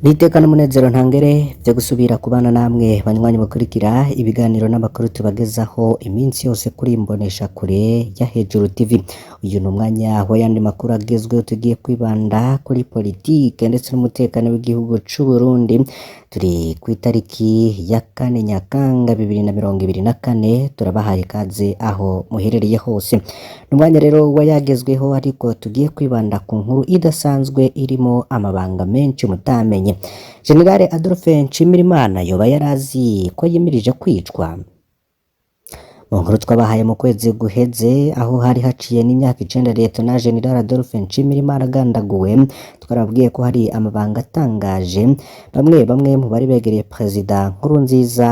Nitekana umunezero ntangere vyo gusubira kubana namwe banywanyi bakurikira ibiganiro n'amakuru tubagezaho iminsi yose kuri imbonesha kure ya Hejuru TV. Uyu numwanya w'ayandi makuru agezweho tugiye kwibanda kuri politike ndetse n'umutekano w'igihugu c'u Burundi. Turi ku itariki ya 4 Nyakanga 2024, turabahaye ikaze aho muherereye hose. Numwanya rero wayagezweho ariko tugiye kwibanda ku nkuru idasanzwe irimo amabanga menshi mutamenye. General Adolphe Nshimirimana yoba yarazi ko yimirije kwicwa. Mu nkuru twabahaye mu kwezi guheze aho hari haciye n'imyaka 9 leta na General Adolphe Nshimirimana agandaguwe, twarabwiye ko hari amabanga atangaje bamwe mu bari begereye Perezida Nkurunziza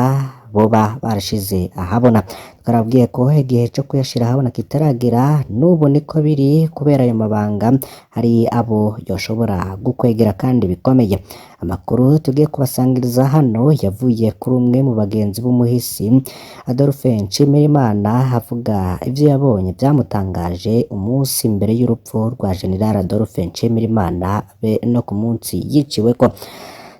boba barashize ahabona. Twarabwiye ko igihe cyo kuyashira ahabona kitaragera, n'ubu niko biri kubera ayo mabanga hari abo yoshobora gukwegera kandi bikomeye. Amakuru tugiye kubasangiriza hano yavuye kuri umwe mu bagenzi b'umuhisi Adolphe Nshimirimana, avuga ivyo yabonye byamutangaje umunsi mbere y'urupfu rwa General Adolphe Nshimirimana be no ku munsi yiciweko.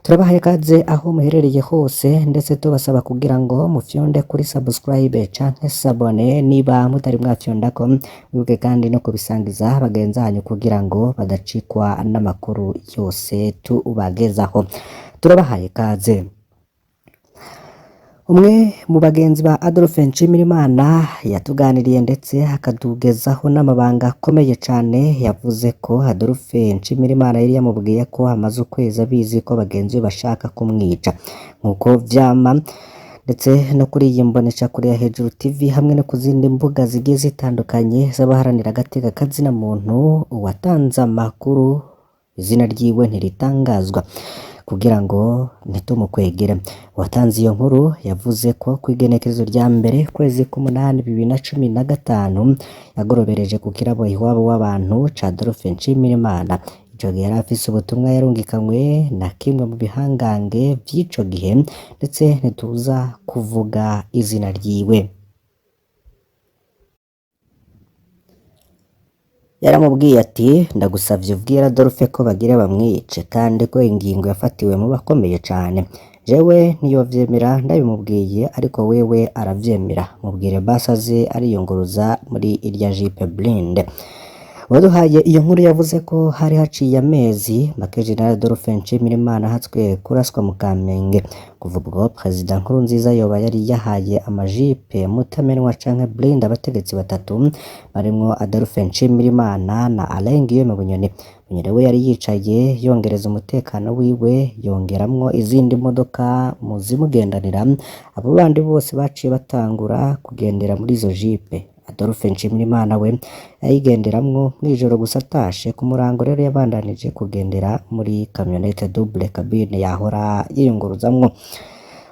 Turabahaye kaze aho muherereye hose, ndetse tubasaba kugira ngo mufyonde kuri subscribe canke sabone niba mutari mwafyondako, wibuke kandi no kubisangiza bagenzi banyu kugira ngo badacikwa n'amakuru yose tubagezaho. Turabahaye kaze. Umwe mu bagenzi ba Adolphe Nshimirimana yatuganiriye ndetse akadugezaho n'amabanga akomeye cyane. Yavuze ko Adolphe Nshimirimana yari yamubwiye ko amaze ukwezi abizi ko bagenzi be bashaka kumwica nkuko vyama, ndetse no kuri iyi mbonesha kuri ya Hejuru TV hamwe no kuzindi mbuga zigiye zitandukanye z'abaharanira agateka kazina muntu. Uwatanze amakuru izina ryiwe ntiritangazwa kugira ngo ntitumukwegere. Watanze iyo nkuru yavuze ko kwigenekerezo rya mbere kwezi k'umunani 2015 yagorobereje ku kirabo iwabo w'abantu ca Adolphe Nshimirimana. Ico gihe yari afise ubutumwa yarungikanywe na kimwe mu bihangange vy'ico gihe, ndetse ntituza kuvuga izina ryiwe. Yaramubwiye ati ndagusavye ubwira Adolphe ko bagira bamwice kandi ko ingingo yafatiwe mu bakomeye cyane. Jewe niyovyemera ndabimubwiye, ariko wewe aravyemera, mubwire basaze ariyunguruza muri irya Jeep Blinde. Waduhaye iyo nkuru yavuze ko hari haciye amezi make General Adolphe Nshimirimana hatswe kuraswa mu Kamenge. Kuva ubwo Perezida Nkurunziza yoba yari yahaye amajipe mutamenwa canke Blinde abategetsi batatu barimwo Adolphe Nshimirimana na Alain Guillaume Bunyoni. Bunyoni we yari yicaye yongereza umutekano wiwe, yongeramwo izindi modoka mu zimugendanira. Abo bandi bose baciye batangura kugendera muri izo jipe. Adolphe Nshimirimana we yayigenderamwo mwijoro gusa atashe ku murango, rero yabandanije kugendera muri camionette double cabine yahora yiyunguruzamwo.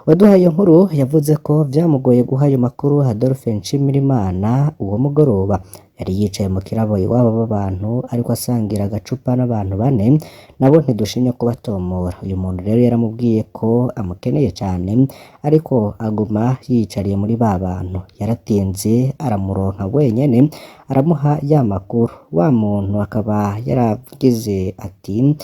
Waduhaye iyo nkuru yavuze ko vyamugoye guha ayo makuru Adolphe Nshimirimana uwo mugoroba. Yari yicaye mu kirabo iwabo b'abantu ariko asangira agacupa n'abantu bane, nabo ntidushimye kubatomora. Uyu muntu rero yaramubwiye ko amukeneye cyane, ariko aguma yicariye muri ba bantu. Yaratinze aramuronka wenyene aramuha ya makuru. Wa muntu akaba yaravugize ati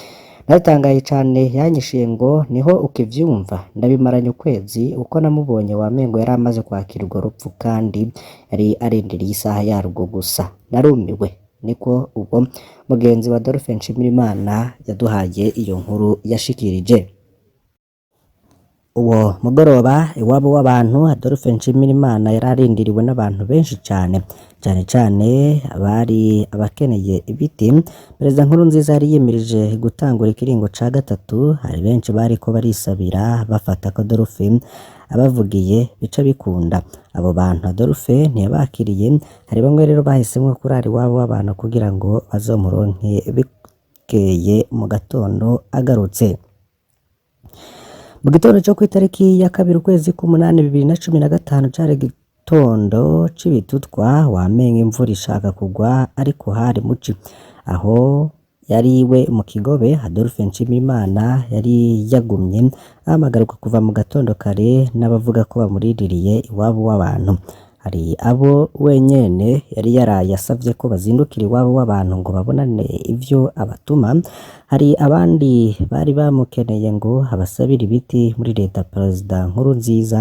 naratangaye cyane, yanyishiye ngo niho ukivyumva, ndabimaranye ukwezi uko namubonye wamengo yari amaze kwakira urwo rupfu kandi yari arindiriye isaha yarwo gusa. Narumiwe. Niko ubwo mugenzi wa Adolphe Nshimirimana yaduhaye iyo nkuru yashikirije. Uwo mugoroba iwabo w'abantu Adolphe Nshimirimana yararindiriwe n'abantu benshi cyane abari abakeneye ibiti. Perezida Nkurunziza yari yimirije gutangura ikiringo ca gatatu. Hari benshi bariko barisabira bafata ko Adolphe abavugiye bica bikunda. Abo bantu Adolphe ntiyabakiriye. Hari bamwe rero bahisemwo kurara iwabo w'abantu kugira ngo bazomuronke bikeye mu gatondo agarutse. Mu gitondo cyo ku itariki ya 2 ukwezi k'umunani 2015 cari gitondo c'ibitutwa, wamenga imvura ishaka kugwa ariko hari muci. Aho yari iwe mu Kigobe, Adolphe Nshimirimana yari yagumye ahamagaruka kuva mu gatondo kare n'abavuga ko bamuriririye iwabo w'abantu. hari abo wenyene yari yarayasavye ko bazindukira iwabo w'abantu ngo babonane ivyo abatuma, hari abandi bari bamukeneye ngo abasabire ibiti muri leta Perezida Nkurunziza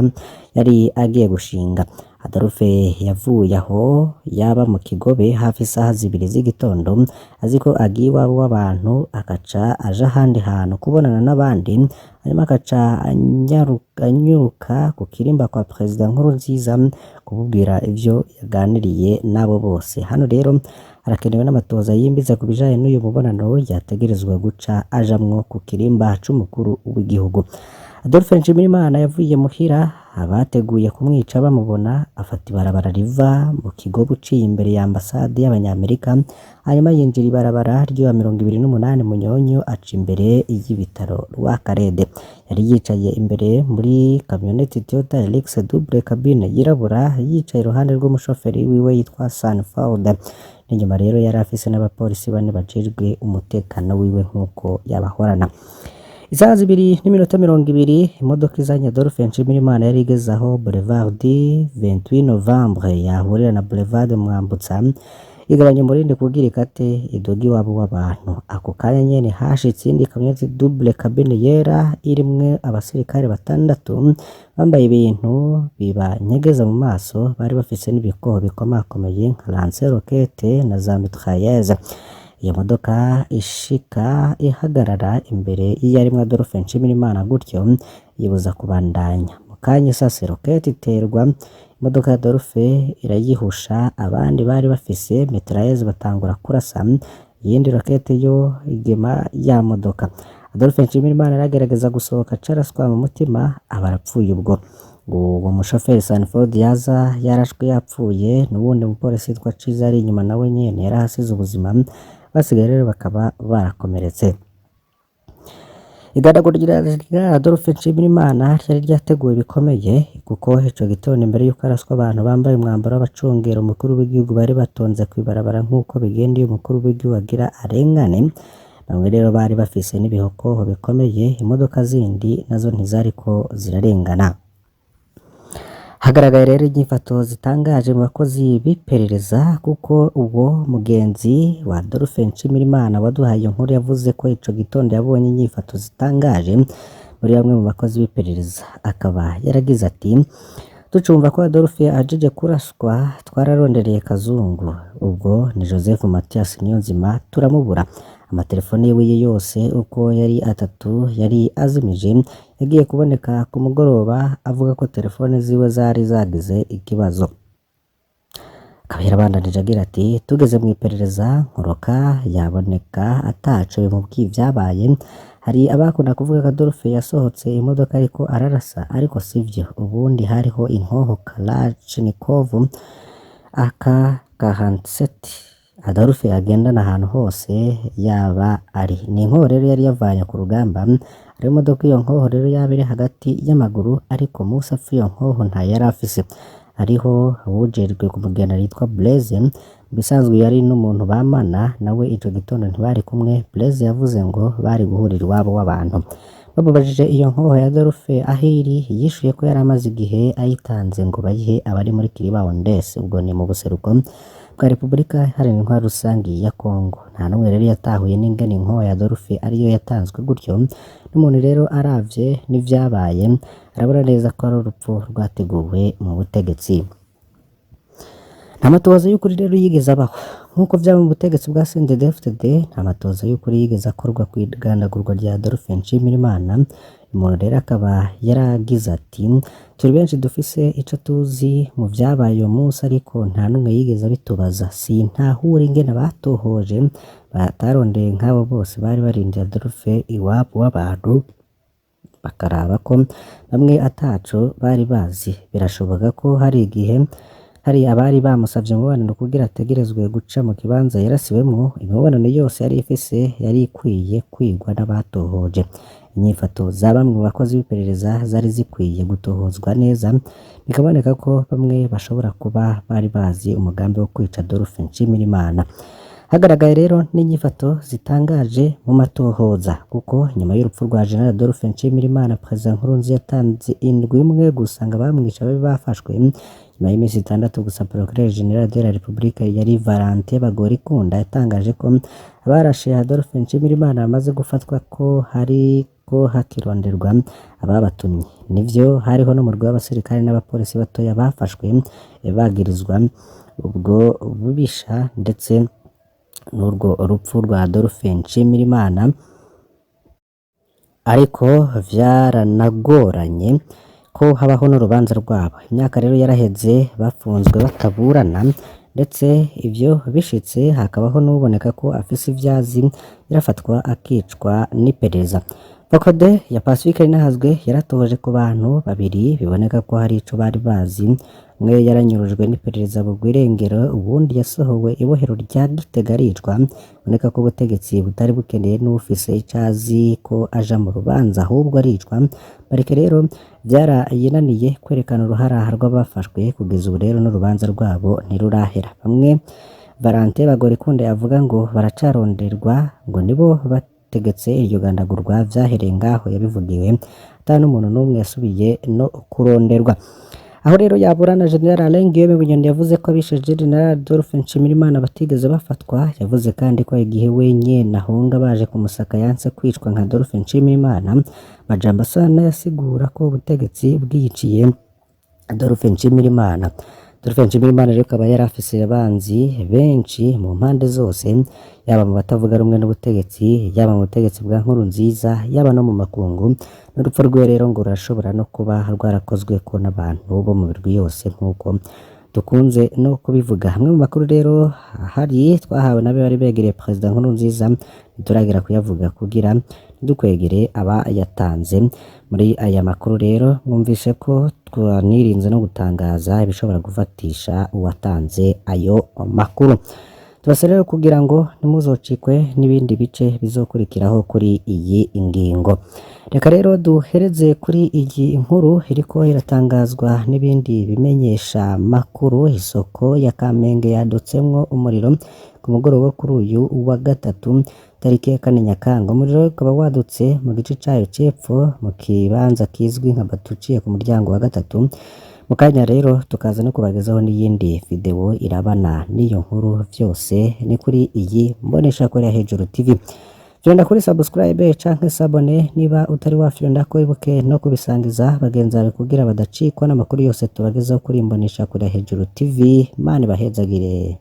yari agiye gushinga. Adolphe yavuye aho yaba mu Kigobe hafi isaha 2 z'igitondo azi ko agiye iwabo w'abantu, akaca aja ahandi hantu kubonana n'abandi, hanyuma akaca anyuruka ku kirimba kwa Perezida Nkurunziza kumubwira ivyo yaganiriye nabo bose. Hano rero harakenewe n'amatoza yimbiza ku bijanye n'uyu mubonano yategerezwa guca ajamwo ku kirimba c'umukuru w'igihugu. Adolphe Nshimirimana yavuye muhira, abateguye kumwica bamubona afata ibarabara riva mu Kigobe uciye imbere ya ambasade y'Abanyamerika, hanyuma yinjira ibarabara rya 28 Munyonyo aca imbere y'ibitaro Rwakarede. Yari yicaye imbere muri kamyoneti Toyota Hilux double cabine yirabura, yicaye iruhande rw'umushoferi wiwe yitwa Sanford. N'inyuma rero yari afise n'abapolisi 4 bajejwe umutekano wiwe nk'uko yabahorana. Isaha 2:20 imodoka izanye Adolphe Nshimirimana yari igeze aho Boulevard 28 Novembre yahurira na Boulevard Mwambutsa, igabanya umurindi kugira ikate idogi wabo w'abantu. Ako kanya nyene hashitse indi kamyoneti double cabine yera irimwe abasirikare 6 bambaye ibintu bibanyegeza mu maso, bari bafise n'ibikoho bikomakomeye nka lance roquette na za mitrailleuse. Iyo modoka ishika ihagarara imbere y'iyarimwe Adolphe Nshimirimana, gutyo yibuza kubandanya. Mu kanya sase roquette iterwa, imodoka ya Adolphe irayihusha, abandi bari bafise mitrailleuse batangura kurasa, iyindi roquette yo igema ya modoka. Adolphe Nshimirimana aragerageza gusohoka caraswa mu mutima, abarapfuye ubwo. Uwo mushoferi Sanford yaza yarashwe yapfuye, n'ubundi umupolisi yitwa Ciza ari inyuma nawe nyene yarahasize ubuzima, basigaye rero bakaba barakomeretse. Iganagura rya Adolphe Nshimirimana ryari ryateguwe bikomeye, kuko ico gitondo imbere yuko araswa abantu bambaye umwambaro w'abacungera umukuru w'igihugu bari batonze kwibarabara nk'uko bigenda iyo umukuru w'igihugu agira arengane. Bamwe rero bari bafise n'ibihokoho bikomeye, imodoka zindi nazo ntizariko zirarengana. Hagaragaye rero inyifato zitangaje mu bakozi b'iperereza, kuko ubwo mugenzi wa Adolphe Nshimirimana waduhaye iyo nkuru yavuze ko ico gitondo yabonye inyifato zitangaje muri bamwe mu bakozi b'iperereza. Akaba yaragize ati, ducumva ko Adolphe ajeje kuraswa twararondereye Kazungu, ubwo ni Joseph Mathias Niyonzima turamubura. Amatelefone yiwe yose uko yari 3 yari azimije, yagiye kuboneka ku mugoroba avuga ko telefone ziwe zari zagize ikibazo. Akaba yarabandanije agira ati, tugeze mu iperereza Nkoroka yaboneka ataco bimubwiye ibyabaye. Hari abakunda kuvuga ko Adolphe yasohotse imodoka ariko ararasa, ariko sivyo. Ubundi hariho inkoho Kalashnikov AK-47 Adolphe agendana ahantu hose yaba ari. Ni inkoho rero yari yavanye ku rugamba, ari imodoka iyo nkoho rero yaba iri hagati y'amaguru, ariko Musa iyo nkoho nta yari afise. Hariho uwujejwe kumugenda yitwa Blaise, bisanzwe yari n'umuntu bamana, nawe ico gitondo ntibari kumwe. Blaise yavuze ngo bari guhurira iwabo w'abantu. Babajije iyo nkoho ya Adolphe ahiri, yishuye ko yari amaze igihe ayitanze ngo bayihe abari muri Kiriba Ondes, ubwo ni mu buseruko bwa Repubulika Iharanira Intwaro Rusangi ya Kongo. Nta n'umwe rero yatahuye n'ingene inkoho ya Adolphe ariyo yatanzwe gutyo. N'umuntu rero aravye n'ivyabaye arabona neza ko ari urupfu rwateguwe mu butegetsi. Nta matoza y'ukuri rero yigeze abaho nk'uko vyaba mu butegetsi bwa CNDD-FDD. Nta matoza y'ukuri yigeze akorwa ku igandagurwa rya Adolphe Nshimirimana. Umuntu rero akaba yaragize ati, turi benshi dufise ico tuzi mu vyabaye uyo munsi, ariko nta n'umwe yigeze abitubaza. Sintahure ingene batohoje batarondeye nk'abo bose bari barindiye Adolphe iwabo w'abantu, bakaraba ko bamwe ataco bari bazi. Birashoboka ko hari igihe hari abari bamusavye umubonano kugira ategerezwe guca mu kibanza yarasiwemwo. Imibonano yose yari ifise yari ikwiye kwigwa n'abatohoje. Inyifato za bamwe mu bakozi b'iperereza zari zikwiye gutohozwa neza, bikaboneka ko bamwe bashobora kuba bari bazi umugambi wo kwica Adolphe Nshimirimana. Hagaragaye rero n'inyifato zitangaje mu matohoza kuko nyuma y'urupfu rwa General Adolphe Nshimirimana Perezida Nkurunziza yatanze indwi imwe gusanga bamwica babe bafashwe nyuma y'iminsi 6 gusa Procureur General de la République yari Valentin Bagorikunda yatangaje ko abarashe Adolphe Nshimirimana bamaze gufatwa ko hakironderwa ababatumye. Nivyo hariho n'umurwi w'abasirikare n'abapolisi batoya bafashwe bagirizwa ubwo bubisha ndetse n'urwo urupfu rwa Adolphe Nshimirimana, ariko vyaranagoranye ko habaho n'urubanza rwabo. Imyaka rero yaraheze bafunzwe bataburana, ndetse ivyo bishitse hakabaho n'uboneka ko afise ivyazi yarafatwa akicwa n'iperereza. Bakode ya Pacifique Ninahazwe yaratoje ku bantu babiri biboneka ko hari ico bari bazi. Umwe yaranyurujwe n'iperereza bugwirengero, ubundi yasohowe ibohero rya Gitega aricwa. Boneka ko ubutegetsi butari bukeneye n'ufise icazi ko aja mu rubanza ahubwo aricwa. Bareke rero vyarayinaniye kwerekana uruharaha rw'abafashwe kugeza ubu rero n'urubanza rwabo ntirurahera. Bamwe Valentin Bagorikunda yavuga ngo baracaronderwa, ngo nibo bategetse iryo gandagurwa, vyahereye ngaho yabivugiwe ata n'umuntu n'umwe yasubiye no kuronderwa. Aho rero yaburana General Alain Guillaume Bunyoni yavuze ko abishe General Adolphe Nshimirimana batigeze bafatwa. Yavuze kandi ko igihe wenye nahunga baje kumusaka yanse kwicwa nka Adolphe Nshimirimana. Majambo sana yasigura ko ubutegetsi bwiyiciye Adolphe Nshimirimana. Adolphe Nshimirimana rero akaba yari afise abanzi benshi mu mpande zose, yaba mu batavuga rumwe n'ubutegetsi, yaba mu butegetsi bwa Nkurunziza, yaba no mu makungu. N'urupfu rwe rero ngo rurashobora no kuba rwarakozwe ko n'abantu bo mu mirwi yose nk'uko dukunze no kubivuga. Hamwe mu makuru rero hari twahawe nabe bari begereye Perezida Nkurunziza ntituragira kuyavuga kugira ntidukwegere aba yatanze. Muri aya makuru rero mwumvishe ko twanirinze no gutangaza ibishobora gufatisha uwatanze ayo makuru. Tubase rero kugira ngo ntimuzocikwe n'ibindi bice bizokurikiraho kuri iyi ingingo. Reka rero duhereze kuri iyi nkuru iriko iratangazwa n'ibindi bimenyesha makuru. Isoko ya Kamenge yadutsemwo umuriro ku mugoroba kuri uyu wa gatatu tariki ya 4 Nyakanga. Umuriro ukaba wadutse mu gice cayo cepfo mu kibanza kizwi nka Batuciye ku muryango wa gatatu. Mu kanya rero tukaza no kubagezaho n'iyindi video irabana n'iyo nkuru. Vyose ni kuri iyi mbonesha kuri ya Hejuru TV. Fyonda kuri subscribe canke sabone niba utari wafyonda ko ibuke no kubisangiza bagenzi bawe kugira badacikwa n'amakuru yose tubagezaho kuri mbonesha kuri ya Hejuru TV. Mane bahezagire.